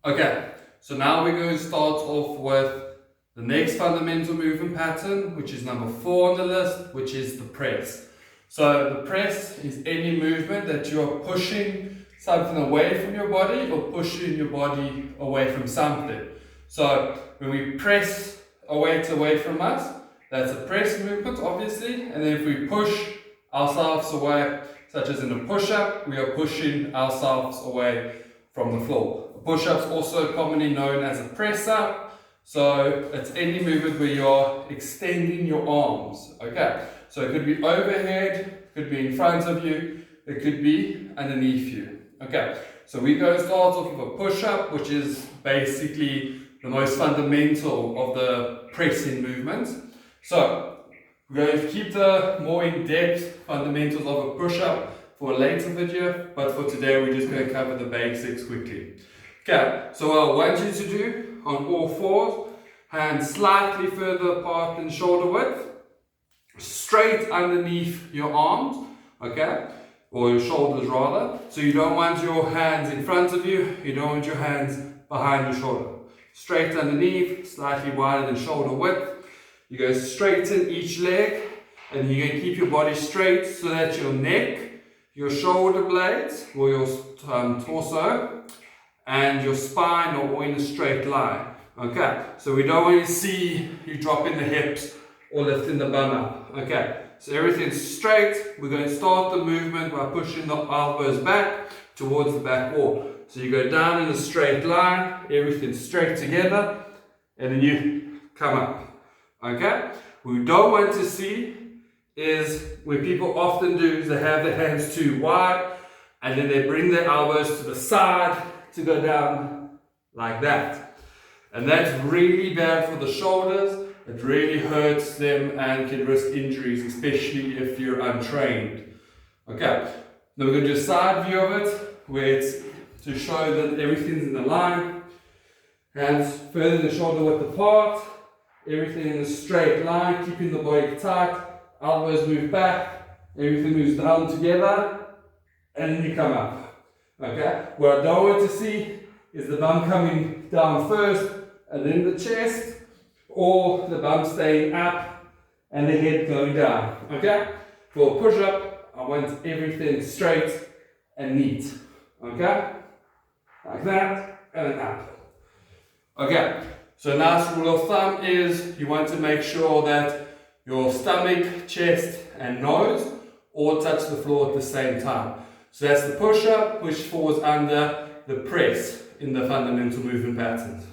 Okay, so now we're going to start off with the next fundamental movement pattern, which is number 4 on the list, which is the press. So the press is any movement that you are pushing something away from your body or pushing your body away from something. So when we press a weight away from us, that's a press movement, obviously. And then if we push ourselves away, such as in a push-up, we are pushing ourselves away from the floor. A push-up is also commonly known as a press-up. So it's any movement where you're extending your arms. Okay, so it could be overhead, it could be in front of you, it could be underneath you. Okay, so we're going to start off with a push-up, which is basically the most fundamental of the pressing movement. So we're going to keep the more in-depth fundamentals of a push-up for a later video, but for today we're just going to cover the basics quickly. Okay, so what I want you to do on all fours, hands slightly further apart than shoulder width, straight underneath your arms, okay, or your shoulders rather. So you don't want your hands in front of you, you don't want your hands behind your shoulder. Straight underneath, slightly wider than shoulder width. You go straighten each leg, and you're going to keep your body straight so that your neck, your shoulder blades, or your torso, and your spine are all in a straight line. Okay, so we don't want to see you dropping the hips or lifting the bum up. Okay, so everything's straight. We're going to start the movement by pushing the elbows back towards the back wall. So you go down in a straight line, everything's straight together, and then you come up. Okay, what we don't want to see is what people often do is they have their hands too wide and then they bring their elbows to the side to go down like that. And that's really bad for the shoulders. It really hurts them and can risk injuries, especially if you're untrained. Okay, now we're going to do a side view of it where it's to show that everything's in a line. Hands further than shoulder width apart. Everything in a straight line, keeping the body tight. Elbows move back. Everything moves down together. And then you come up. Okay? What I don't want to see is the bum coming down first and then the chest, or the bum staying up and the head going down. Okay? For a push-up, I want everything straight and neat. Okay? Like that, and then up. Okay, so a nice rule of thumb is you want to make sure that your stomach, chest, and nose all touch the floor at the same time. So that's the push-up, which falls under the press in the fundamental movement patterns.